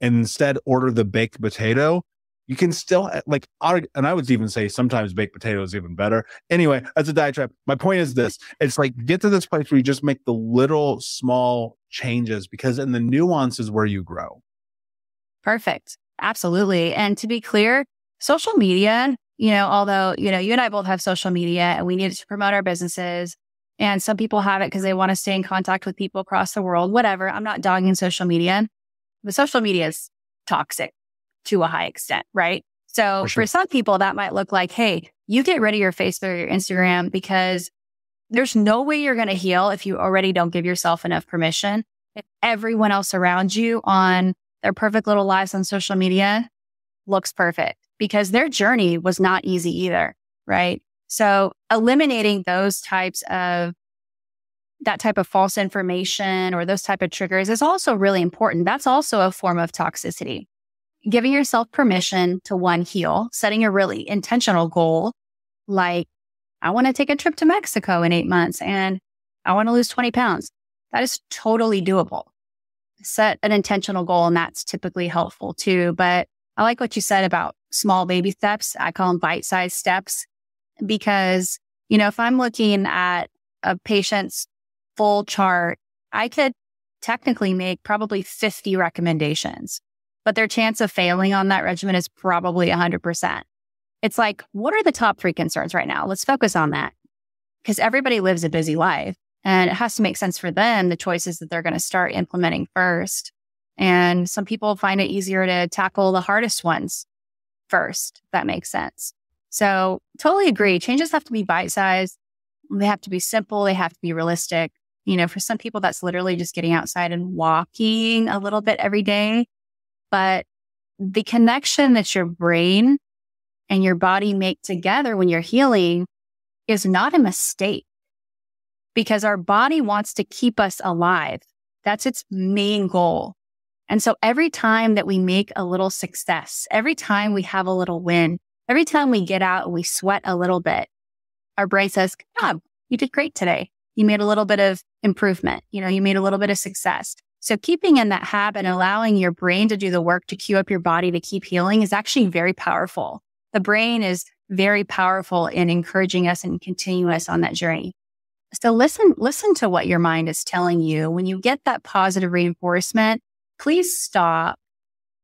[SPEAKER 1] and instead order the baked potato. You can still like, and I would even say sometimes baked potato is even better. Anyway, that's a diatribe. My point is this. It's like, get to this place where you just make the little small changes, because in the nuance is where you grow.
[SPEAKER 2] Perfect. Absolutely. And to be clear, social media, although, you and I both have social media and we need it to promote our businesses, and some people have it because they want to stay in contact with people across the world, whatever. I'm not dogging social media, but social media is toxic to a high extent, right? So for some people that might look like, hey, you get rid of your Facebook or your Instagram, because there's no way you're going to heal if you already don't give yourself enough permission. If everyone else around you on their perfect little lives on social media looks perfect, because their journey was not easy either, right? So eliminating that type of false information or those type of triggers is also really important. That's also a form of toxicity. Giving yourself permission to heal, setting a really intentional goal, like I want to take a trip to Mexico in 8 months and I want to lose 20 pounds. That is totally doable. Set an intentional goal, and that's typically helpful too. But I like what you said about small baby steps. I call them bite-sized steps, because, if I'm looking at a patient's full chart, I could technically make probably 50 recommendations, but their chance of failing on that regimen is probably 100%. It's like, what are the top 3 concerns right now? Let's focus on that, because everybody lives a busy life and it has to make sense for them, the choices that they're going to start implementing first. And some people find it easier to tackle the hardest ones first. If that makes sense. So totally agree. Changes have to be bite-sized. They have to be simple. They have to be realistic. For some people, that's literally just getting outside and walking a little bit every day. But the connection that your brain and your body make together when you're healing is not a mistake, because our body wants to keep us alive. That's its main goal. And so every time that we make a little success, every time we have a little win, Every time we get out and we sweat a little bit, our brain says, "Good job, you did great today. You made a little bit of improvement. You made a little bit of success." So keeping in that habit and allowing your brain to do the work to cue up your body to keep healing is actually very powerful. The brain is very powerful in encouraging us and continuing us on that journey. So listen to what your mind is telling you. When you get that positive reinforcement, please stop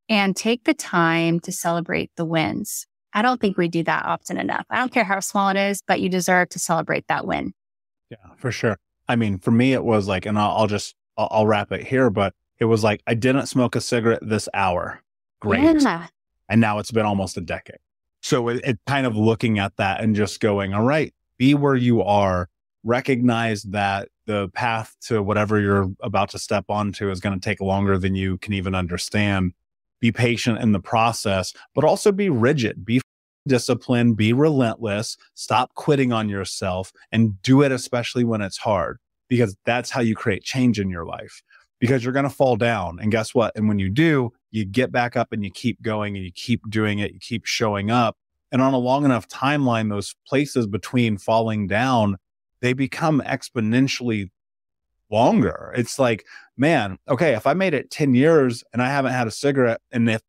[SPEAKER 2] and take the time to celebrate the wins. I don't think we do that often enough. I don't care how small it is, but you deserve to celebrate that win.
[SPEAKER 1] Yeah, for sure. I mean, for me, it was like, and I'll wrap it here, but it was like, I didn't smoke a cigarette this hour. Great.
[SPEAKER 2] Yeah.
[SPEAKER 1] And now it's been almost a decade. So it kind of looking at that and just going, all right, be where you are, recognize that the path to whatever you're about to step onto is going to take longer than you can even understand. Be patient in the process, but also be rigid, be disciplined, be relentless, stop quitting on yourself, and do it, especially when it's hard, because that's how you create change in your life. Because you're going to fall down, and guess what? And when you do, you get back up and you keep going and you keep doing it. You keep showing up. And on a long enough timeline, those places between falling down, they become exponentially longer. It's like, man, okay, if I made it 10 years and I haven't had a cigarette, and it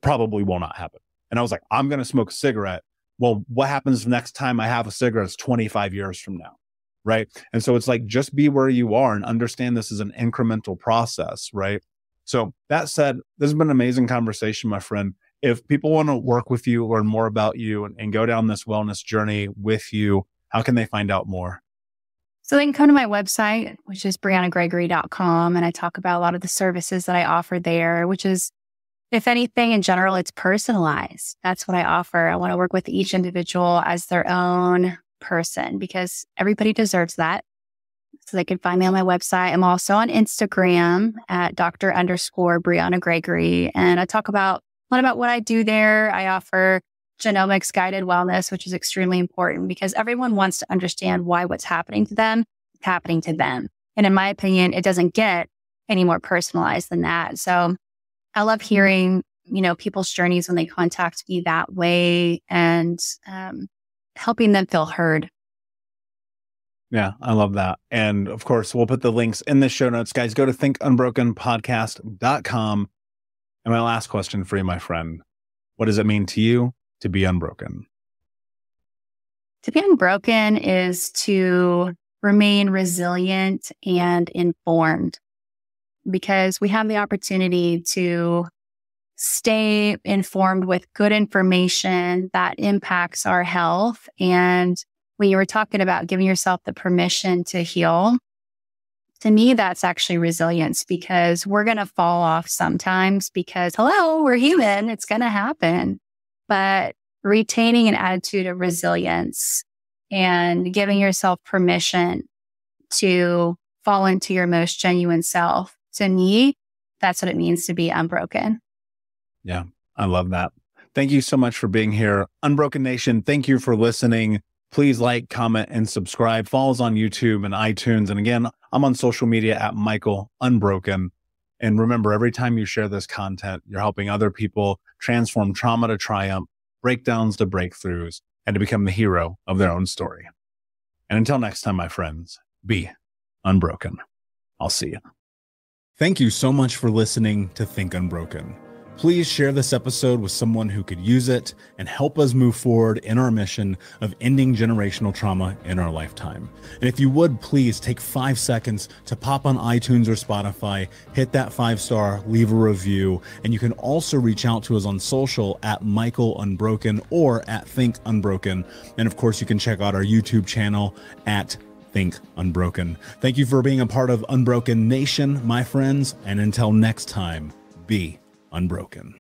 [SPEAKER 1] probably will not happen. And I was like, I'm going to smoke a cigarette. Well, what happens next time I have a cigarette is 25 years from now. Right. And so it's like, just be where you are and understand this is an incremental process. Right. So that said, this has been an amazing conversation, my friend. If people want to work with you, learn more about you, and go down this wellness journey with you, how can they find out more?
[SPEAKER 2] So they can come to my website, which is bryanaGregory.com. And I talk about a lot of the services that I offer there, which is, if anything, in general, it's personalized. That's what I offer. I want to work with each individual as their own person, because everybody deserves that. So they can find me on my website. I'm also on Instagram at Dr._Bryana Gregory. And I talk about a lot about what I do there. I offer genomics guided wellness, which is extremely important because everyone wants to understand why what's happening to them is happening to them. And in my opinion, it doesn't get any more personalized than that. So I love hearing, people's journeys when they contact me that way, and helping them feel heard.
[SPEAKER 1] Yeah, I love that. And of course, we'll put the links in the show notes. Guys, go to thinkunbrokenpodcast.com. And my last question for you, my friend, what does it mean to you to be unbroken?
[SPEAKER 2] To be unbroken is to remain resilient and informed, because we have the opportunity to stay informed with good information that impacts our health. And when you were talking about giving yourself the permission to heal, to me, that's actually resilience, because we're going to fall off sometimes because, hello, we're human. It's going to happen. But retaining an attitude of resilience and giving yourself permission to fall into your most genuine self, to me, that's what it means to be unbroken.
[SPEAKER 1] Yeah, I love that. Thank you so much for being here. Unbroken Nation, thank you for listening. Please like, comment, and subscribe. Follow us on YouTube and iTunes. And again, I'm on social media at Michael Unbroken. And remember, every time you share this content, you're helping other people transform trauma to triumph, breakdowns to breakthroughs, and to become the hero of their own story. And until next time, my friends, be unbroken. I'll see you. Thank you so much for listening to Think Unbroken. Please share this episode with someone who could use it and help us move forward in our mission of ending generational trauma in our lifetime. And if you would, please take 5 seconds to pop on iTunes or Spotify, hit that 5-star, leave a review, and you can also reach out to us on social at Michael Unbroken or at Think Unbroken. And of course, you can check out our YouTube channel at Think Unbroken. Thank you for being a part of Unbroken Nation, my friends, and until next time, be unbroken.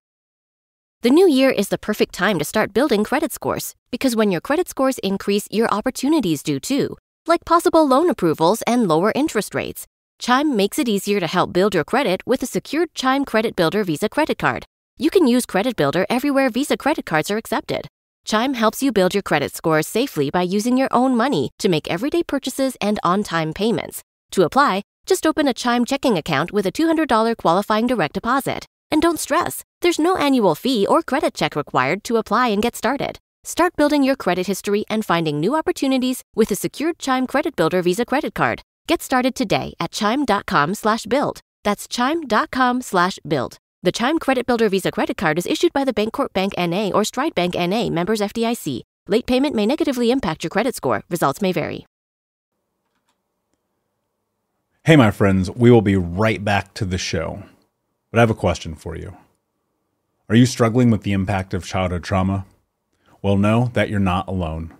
[SPEAKER 3] The new year is the perfect time to start building credit scores, because when your credit scores increase, your opportunities do too, like possible loan approvals and lower interest rates. Chime makes it easier to help build your credit with a secured Chime Credit Builder Visa credit card. You can use Credit Builder everywhere Visa credit cards are accepted. Chime helps you build your credit scores safely by using your own money to make everyday purchases and on-time payments. To apply, just open a Chime checking account with a $200 qualifying direct deposit. And don't stress, there's no annual fee or credit check required to apply and get started. Start building your credit history and finding new opportunities with a secured Chime Credit Builder Visa credit card. Get started today at chime.com/build. That's chime.com/build. The Chime Credit Builder Visa credit card is issued by the Bancorp Bank N.A. or Stride Bank N.A. members FDIC. Late payment may negatively impact your credit score. Results may vary.
[SPEAKER 1] Hey, my friends, we will be right back to the show. But I have a question for you. Are you struggling with the impact of childhood trauma? Well, know that you're not alone.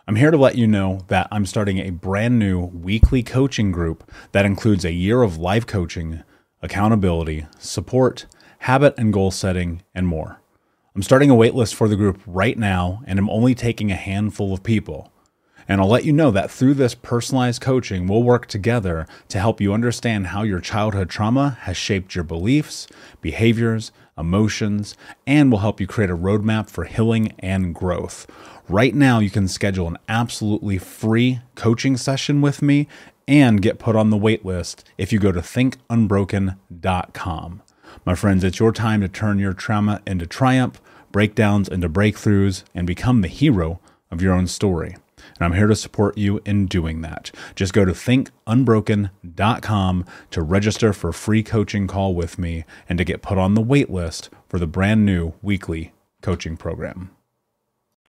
[SPEAKER 1] I'm here to let you know that I'm starting a brand new weekly coaching group that includes a year of live coaching, accountability, support, habit and goal setting, and more. I'm starting a waitlist for the group right now, and I'm only taking a handful of people. And I'll let you know that through this personalized coaching, we'll work together to help you understand how your childhood trauma has shaped your beliefs, behaviors, emotions, and will help you create a roadmap for healing and growth. Right now, you can schedule an absolutely free coaching session with me and get put on the wait list if you go to thinkunbroken.com. My friends, it's your time to turn your trauma into triumph, breakdowns into breakthroughs, and become the hero of your own story. And I'm here to support you in doing that. Just go to thinkunbroken.com to register for a free coaching call with me and to get put on the wait list for the brand new weekly coaching program.